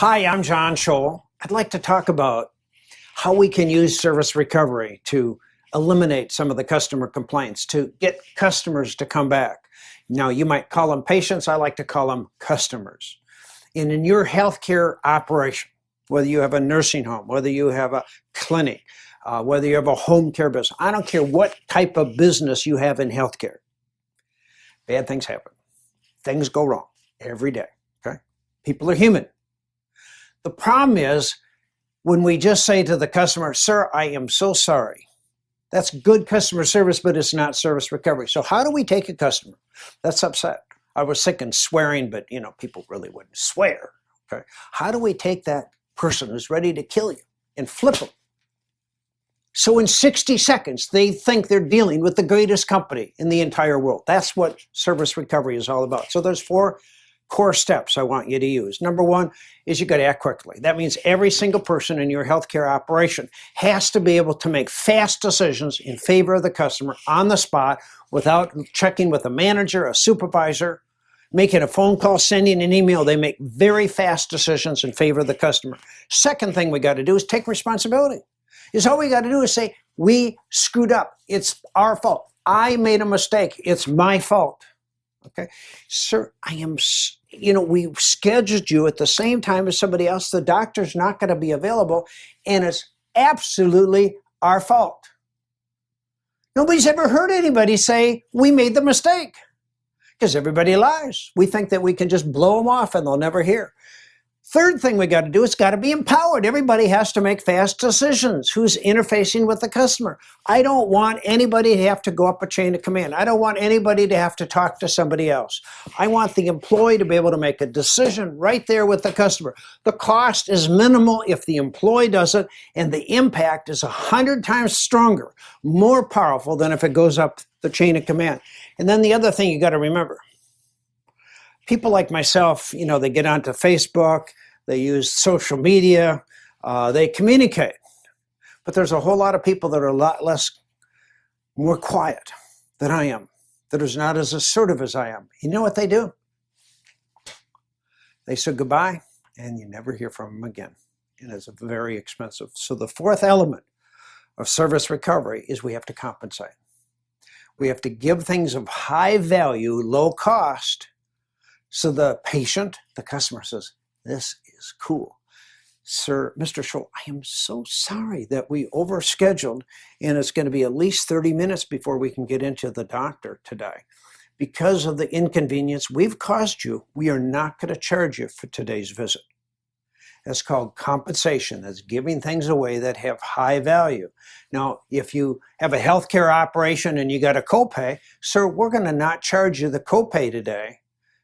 Hi, I'm John Tschohl. I'd like to talk about how we can use service recovery to eliminate some of the customer complaints, to get customers to come back. Now, you might call them patients. I like to call them customers. And in your healthcare operation, whether you have a nursing home, whether you have a clinic, whether you have a home care business, I don't care what type of business you have in healthcare, bad things happen. Things go wrong every day, okay? People are human. The problem is when we just say to the customer, sir, I am so sorry. That's good customer service, but it's not service recovery. So how do we take a customer that's upset? I was thinking swearing, but people really wouldn't swear. Okay? How do we take that person who's ready to kill you and flip them? So in 60 seconds, they think they're dealing with the greatest company in the entire world. That's what service recovery is all about. So there's 4 core steps I want you to use. Number 1 is you got to act quickly. That means every single person in your healthcare operation has to be able to make fast decisions in favor of the customer on the spot without checking with a manager, a supervisor, making a phone call, sending an email. They make very fast decisions in favor of the customer. Second thing we got to do is take responsibility. All we got to do is say, we screwed up. It's our fault. I made a mistake. It's my fault. Okay, sir, we scheduled you at the same time as somebody else. The doctor's not going to be available, and it's absolutely our fault. Nobody's ever heard anybody say, we made the mistake, because everybody lies. We think that we can just blow them off and they'll never hear. Third thing we got to do is got to be empowered. Everybody has to make fast decisions. Who's interfacing with the customer? I don't want anybody to have to go up a chain of command. I don't want anybody to have to talk to somebody else. I want the employee to be able to make a decision right there with the customer. The cost is minimal if the employee does it, and the impact is 100 times stronger, more powerful than if it goes up the chain of command. And then the other thing you got to remember, people like myself, they get onto Facebook, they use social media, they communicate. But there's a whole lot of people that are a lot more quiet than I am, that is not as assertive as I am. You know what they do? They say goodbye, and you never hear from them again. And it's very expensive. So the 4th element of service recovery is we have to compensate. We have to give things of high value, low cost, so the patient, the customer says, this is cool. Sir, Mr. Tschohl, I am so sorry that we overscheduled and it's going to be at least 30 minutes before we can get into the doctor today. Because of the inconvenience we've caused you, we are not going to charge you for today's visit. That's called compensation. That's giving things away that have high value. Now, if you have a healthcare operation and you got a copay, sir, we're going to not charge you the copay today,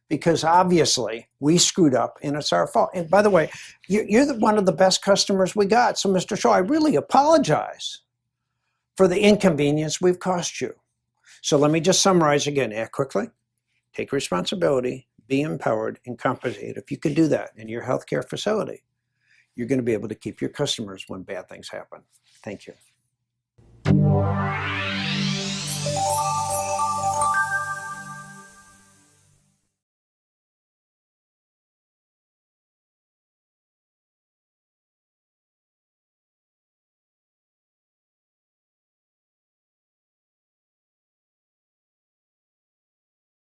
because obviously we screwed up and it's our fault. And by the way, you're one of the best customers we got. So Mr. Tschohl, I really apologize for the inconvenience we've caused you. So let me just summarize again. Act quickly, take responsibility, be empowered, and compensate. If you could do that in your healthcare facility, you're going to be able to keep your customers when bad things happen. Thank you.